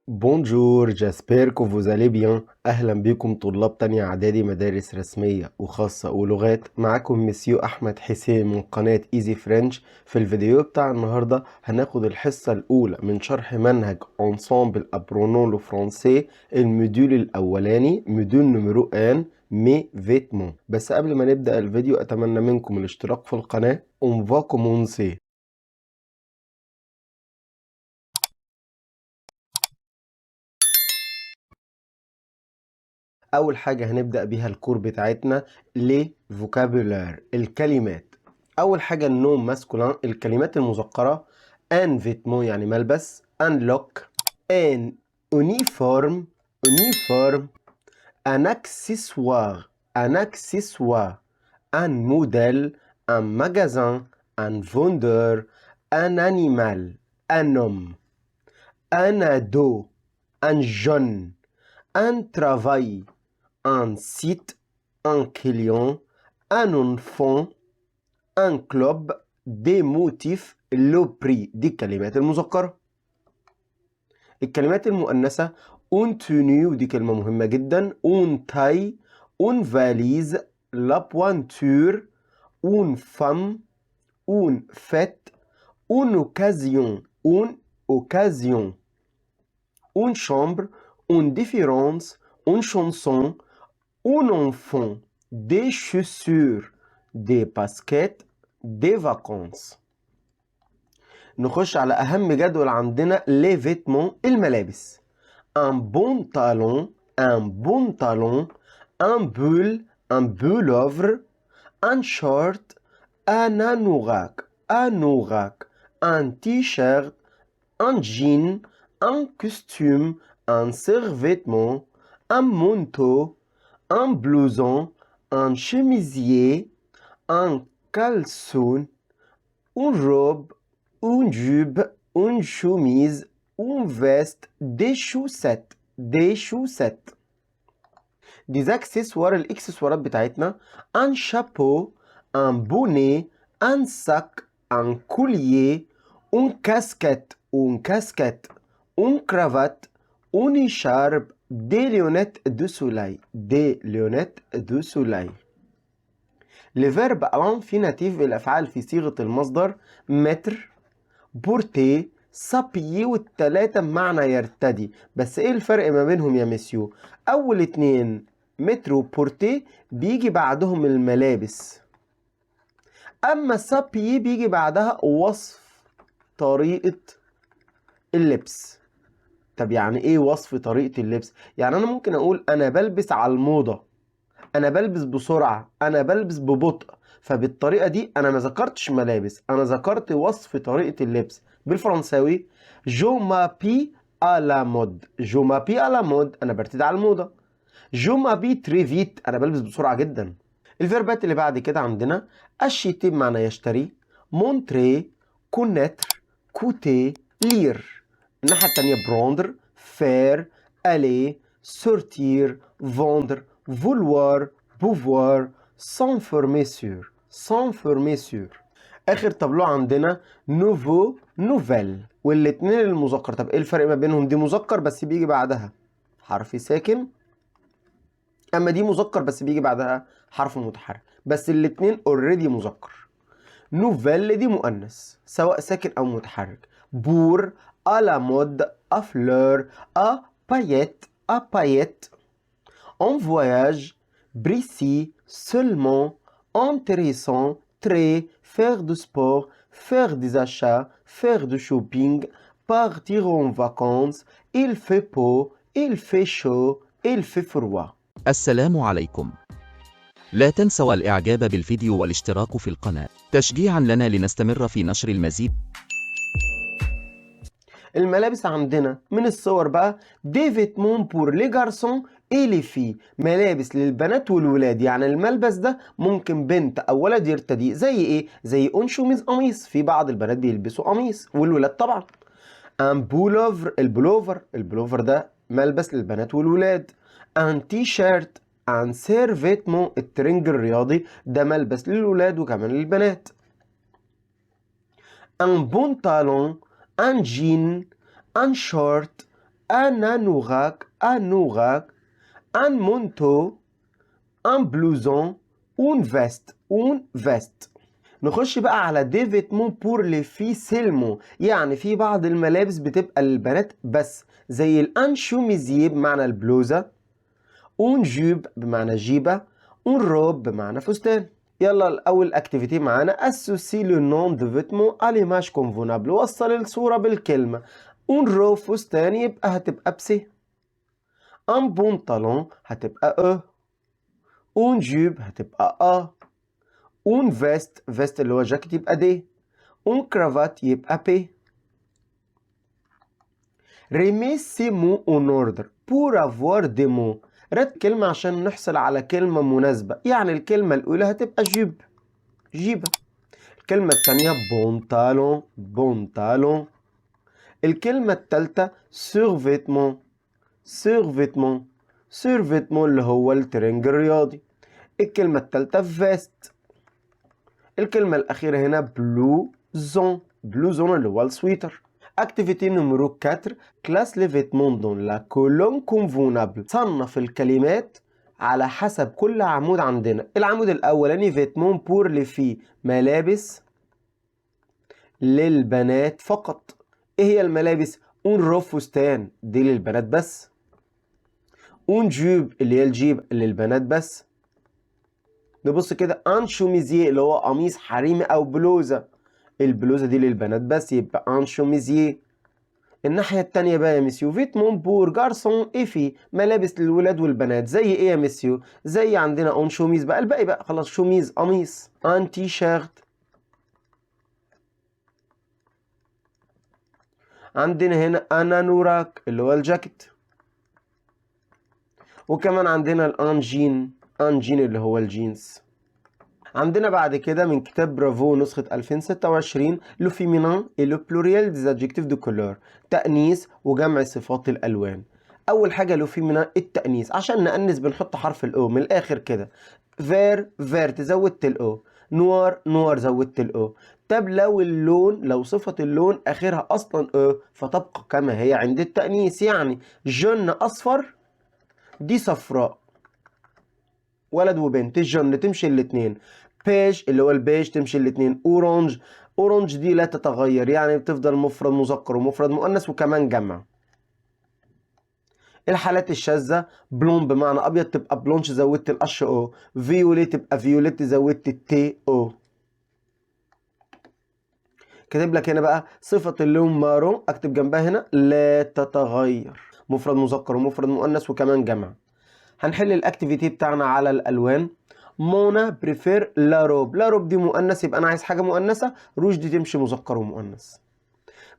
Bonjour, j'espère que vous allez bien. أهلا بكم طلاب تانية إعدادي مدارس رسمية وخاصة ولغات. معاكم مسيو أحمد حسين من قناة إيزي فرنش. في الفيديو بتاع النهاردة هناخد الحصة الأولى من شرح منهج Ensemble Apprenons le Français الموديول الأولاني موديول نمرو 1 مي فيتمون. بس قبل ما نبدأ الفيديو أتمنى منكم الاشتراك في القناة. On va commencer. أول حاجة هنبدأ بيها الكور بتاعتنا لي فوكابولار الكلمات. أول حاجة النوم ماسكولان الكلمات المذكرة ان فيتمون يعني ملبس، ان لوك، ان اونيفورم اونيفورم، ان اكسسوار ان اكسسوار، ان موديل، ان ماجازان، ان فوندور، ان انيمال، ان homme، un ado، un jeune، un travail، un site، un client، un enfant، un club، des motifs، le prix. دي الكلمات المذكرة. الكلمات المؤنثة un tenue ودي كلمة مهمة جدا، un taille، une valise، la pointure، une femme، une fête، une occasion، une chambre، une différence، une chanson، un enfant، des chaussures، des baskets، des vacances. نخش على أهم جدول عندنا les vêtements الملابس. un pantalon، un pantalon، un pull، un pullover، un short، un anorak، un t-shirt، un jean، un costume، un survêtement، un manteau، un blouson، un chemisier، un caleçon، une robe، une jupe، une chemise، une veste، des chaussettes، des accessoires الاكسسوارات بتاعتنا un chapeau، un bonnet، un sac، un collier، une casquette، une cravate، une écharpe، des lunettes de soleil، الفيرب الانفيناتيف الافعال في صيغه المصدر متر، بورتي، سابيي، والتلاتة بمعنى يرتدي. بس ايه الفرق ما بينهم يا مسيو؟ اول اتنين متر وبورتي بيجي بعدهم الملابس، اما سابيي بيجي بعدها وصف طريقة اللبس. طب يعني ايه وصف طريقة اللبس؟ يعني انا ممكن اقول انا بلبس على الموضة، انا بلبس بسرعة، انا بلبس ببطء. فبالطريقة دي انا ما ذكرتش ملابس، انا ذكرت وصف طريقة اللبس. بالفرنساوي جو مابي à la mode، جو مابي à la mode انا برتدي على الموضة. جو مابي تري فيت انا بلبس بسرعة جدا. الفيربات اللي بعد كده عندنا اشيتي بمعنى يشتري، مونتري، كونتر، كوتي، لير. الناحية التانية بروندر، فير، الي، سورتير، فوندر، فولوار، بوفوار، سانفورمي سور. اخر طابلو عندنا نوفو، نوفيل، والاتنين المذكر. طب ايه الفرق ما بينهم؟ دي مذكر بس بيجي بعدها حرف ساكن، اما دي مذكر بس بيجي بعدها حرف متحرك. بس الاتنين اوريدي مذكر. نوفيل دي مؤنث سواء ساكن او متحرك. بور، à la mode، à fleur، à paillettes، en voyage، précis، seulement، intéressant، très، faire du sport، faire des achats، faire du shopping، partir en vacances، il fait beau، il fait chaud، il fait froid. السلام عليكم. لا تنسوا الإعجاب بالفيديو والاشتراك في القناة تشجيعا لنا لنستمر في نشر المزيد. الملابس عندنا من الصور بقى دي فيتمون بور لي جارسون اي لي في، ملابس للبنات والولاد. يعني الملبس ده ممكن بنت او ولد يرتديه. زي ايه؟ زي اون شوميز قميص، في بعض البنات بيلبسوا قميص والولاد طبعا. ان بولوفر البلوفر ده ملبس للبنات والولاد. ان تي شيرت، ان سيرفيتمون الترنج الرياضي ده ملبس للولاد وكمان للبنات. ان بونتالون، ان جين، ان شورت، un anorak, anorak, un manteau, un blouson, une veste, une veste. نخش بقى على دي فيتمون بور لي في سيلمون، يعني في بعض الملابس بتبقى للبنات بس، زي الان شوميزيي بمعنى البلوزة، اون جوب بمعنى جيبة، اون روب بمعنى فستان. يلا الاول اكتيفيتي معانا اسوسي لو نون دو فيتمون ا ليماج كونفونابل، وصل الصورة بالكلمة. اون روب فستان يبقى هتبقى بسي، ان بونطالون هتبقى او، اون جوب هتبقى ا، اون فيست، فيست اللي هو جاكيت يبقى دي، اون كرافات يبقى بي. ريمي سي مو اون اوردر بور افوار دي مو، رد كلمة عشان نحصل على كلمة مناسبة، يعني الكلمة الأولى هتبقى جيب، جيبة. الكلمة التانية بونتالون، بونتالون. الكلمة التالتة سيرفيتمون، سيرفيتمون، سيرفيتمون اللي هو الترنج الرياضي. الكلمة التالتة فيست. الكلمة الأخيرة هنا بلوزون، بلوزون اللي هو السويتر. اكتيفيتي نمرو 4 كلاس لي فيتمون دون لا كولون كونفونابل، صنف الكلمات على حسب كل عمود عندنا. العمود الأولاني فيتمون بور لي في، ملابس للبنات فقط. ايه هي الملابس؟ اون روب فستان دي للبنات بس، اون جوب اللي هي الجيب للبنات بس. نبص كده ان شوميزيه اللي هو قميص حريمي او بلوزه، البلوزه دي للبنات بس يبقى ان شوميزيه. الناحيه التانية بقى يا مسيو فيتمون بور جارسون ايفي، ملابس للولاد والبنات. زي ايه يا مسيو؟ زي عندنا اون شوميز بقى، الباقي بقى خلاص شوميز قميص. ان تي شيرت، عندنا هنا انا نوراك اللي هو الجاكيت، وكمان عندنا الانجين، انجين اللي هو الجينز. عندنا بعد كده من كتاب برافو نسخة 2026 لو فيمينان et le pluriel des adjectifs de couleur، تأنيث وجمع صفات الألوان. أول حاجة لو فيمينان التأنيث، عشان نأنث بنحط حرف الأو من الآخر كده. فير، فيرت زودت الأو، نوار، نوار زودت الأو. طب لو اللون، لو صفة اللون آخرها أصلا أو فتبقى كما هي عند التأنيث، يعني جن أصفر دي صفراء، ولد وبنت. الجن تمشي الاتنين، بيج اللي هو البيج تمشي الاتنين. اورانج، اورانج دي لا تتغير، يعني بتفضل مفرد مذكر ومفرد مؤنث وكمان جمع. الحالات الشاذة بلون بمعنى ابيض تبقى بلونش زودت القش او، فيوليت تبقى فيوليت زودت التي او. كاتب لك هنا بقى صفة اللون مارون، اكتب جنبها هنا لا تتغير، مفرد مذكر ومفرد مؤنث وكمان جمع. هنحل الاكتيفيتي بتاعنا على الالوان. مونا بريفير لا روب، لا روب دي مؤنث يبقى انا عايز حاجه مؤنثه، روج دي تمشي مذكر ومؤنث.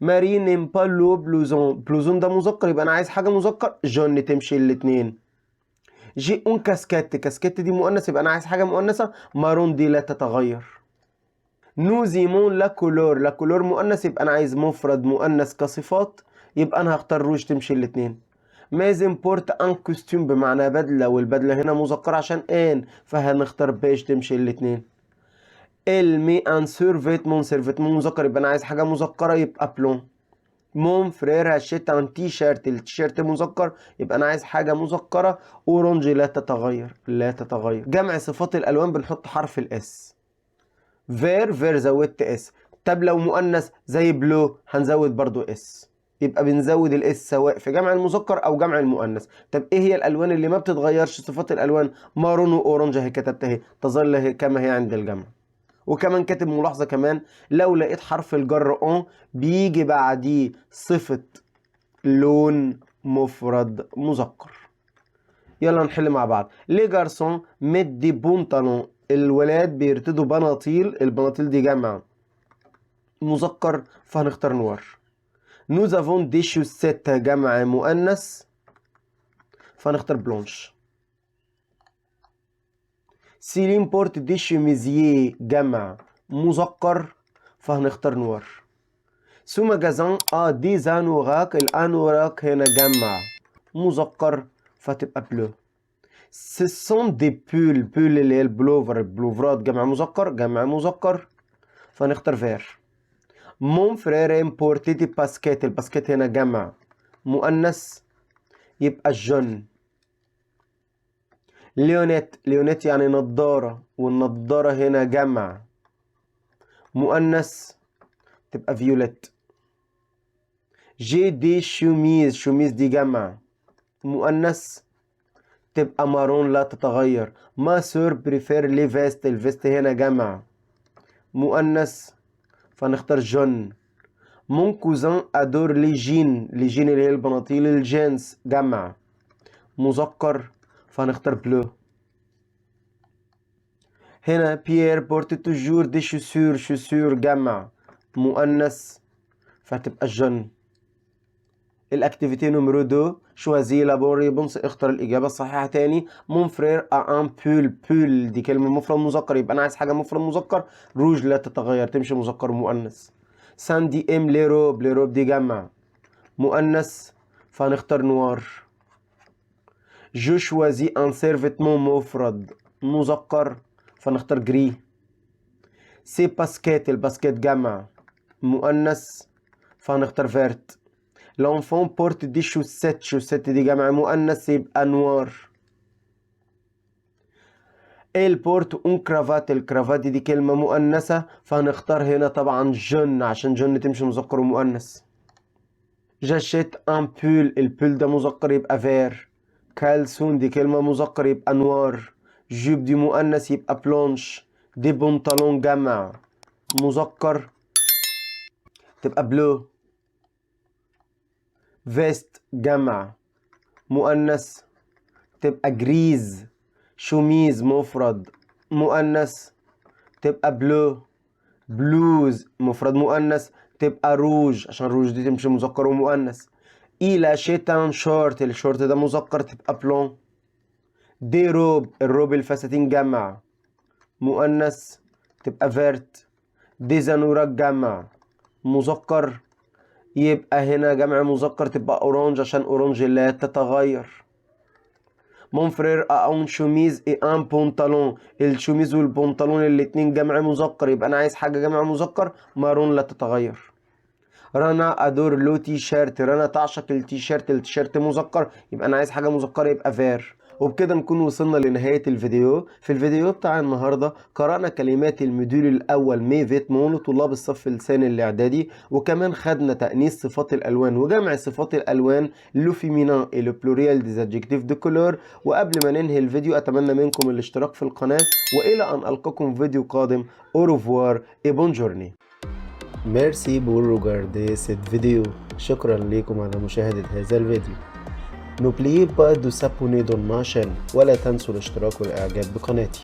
ماري نيم با لو بلوزون، بلوزون ده مذكر يبقى انا عايز حاجه مذكر، جون تمشي الاثنين. جي اون كاسكيت، كاسكيت دي مؤنث يبقى انا عايز حاجه مؤنثه، مارون دي لا تتغير. نوزيمون لا كولور، لا كولور مؤنث يبقى انا عايز مفرد مؤنث كصفات، يبقى انا هختار روج تمشي الاثنين. مازن بورت ان كوستيوم بمعنى بدله، والبدله هنا مذكر عشان ان، فهنختار بيج تمشي الاثنين. المي ان سيرفيتمون، سيرفيتمون مذكر يبقى انا عايز حاجه مذكره يبقى بلون. مون فرير هشيت ان تي شيرت، التيشيرت مذكر يبقى انا عايز حاجه مذكره. اورنج لا تتغير، لا تتغير. جمع صفات الالوان بنحط حرف الاس. فير، فير زودت اس. طب لو مؤنث زي بلو هنزود برضو اس، يبقى بنزود الاس سواء في جمع المذكر او جمع المؤنث. طب ايه هي الالوان اللي ما بتتغيرش صفات الالوان؟ مارون واورنج اهي كتبتها اهي، تظل كما هي عند الجمع. وكمان كاتب ملاحظه كمان، لو لقيت حرف الجر اون بيجي بعديه صفه لون مفرد مذكر. يلا نحل مع بعض. لي جارسون ميت دي بونطالون، الولاد بيرتدوا بناطيل، البناطيل دي جمع مذكر فهنختار نوار. نوز افون دي شوسيت جمع مؤنث فهنختار بلونش. سيلين بورت دي شيميزيي جمع مذكر فهنختار نوار. سو ماجازان دي زانوراك، الانوراك هنا جمع مذكر فتبقى بلو. سيسون دي بول، بول اللي هي البلوفر، البلوفرات جمع مذكر، جمع مذكر فنختار فير. مون فرير امبورتي دي باسكيت، الباسكيت هنا جمع مؤنث يبقى جون. ليونيت، ليونيت يعني نضارة، والنضارة هنا جمع، مؤنث تبقى فيوليت. جي دي شوميز، شوميز دي جمع، مؤنث تبقى مارون لا تتغير. ما سور بريفير لي فيست، الفيست هنا جمع، مؤنث فنختار جون. مون كوزان ادور لي جين، لي جين اللي هي البناطيل الجينز جمع، مذكر فهنختار بلو. هنا بيير بورت توجور دي شوسور، شوسور جمع، مؤنث فهتبقى جون. الاكتيفيتي نمرو 2 شوازي لا بون ريبونس، اختار الاجابه الصحيحه تاني. مون فرير ا ان بول، بول دي كلمه مفرد مذكر، يبقى انا عايز حاجه مفرد مذكر. روج لا تتغير، تمشي مذكر ومؤنث. ساندي ام لي روب، لي روب دي جمع، مؤنث فهنختار نوار. جو شوازي ان سيرفيتمون مفرد مذكر فنختار جري. سي باسكيت، الباسكيت جمع، مؤنث فهنختار فيرت. لونفون بورت دي شوسيت، شوسيت دي جمع مؤنث يبقى نوار. البورت اون كرافات، الكرافات دي كلمة مؤنثة فهنختار هنا طبعا جون، عشان جون تمشي مذكر ومؤنث. جاشيت ان بول، البول ده مذكر يبقى فير. كالسون دي كلمة مذكر يبقى نوار. جوب دي مؤنث يبقى بلونش. دي بنطلون جمع مذكر تبقى بلو. فيست جمع مؤنث تبقى جريز. شوميز مفرد مؤنث تبقى بلو. بلوز مفرد مؤنث تبقى روج، عشان روج دي تمشي مذكر ومؤنث. إلى شيتان شورت، الشورت ده مذكر تبقى بلون. دي روب، الروب الفساتين جمع مؤنث تبقى فيرت. دي زانورات جمع مذكر يبقى هنا جمع مذكر تبقى اورانج، عشان اورانج لا تتغير. مون فرير اون شوميز اي ان بونطالون، الشوميز والبنطلون الاتنين جمع مذكر، يبقى انا عايز حاجه جمع مذكر. مارون لا تتغير. رنا ادور لو تي شيرت، رنا تعشق التيشيرت، التيشيرت مذكر يبقى انا عايز حاجه مذكره يبقى فير. وبكده نكون وصلنا لنهاية الفيديو. في الفيديو بتاع النهاردة قرأنا كلمات الموديول الأول مي فيتمون لطلاب الصف الثاني الإعدادي، وكمان خدنا تأنيث صفات الألوان وجمع صفات الألوان لو فيمينان et le pluriel des adjectifs de couleur. وقبل ما ننهي الفيديو أتمنى منكم الاشتراك في القناة، وإلى أن ألقاكم في فيديو قادم. au revoir et bonne journée. Merci pour regarder cette vidéo. شكرا لكم على مشاهدة هذا الفيديو. N'oubliez pas de s'abonner dans ma chaîne ولا تنسوا الاشتراك والإعجاب بقناتي.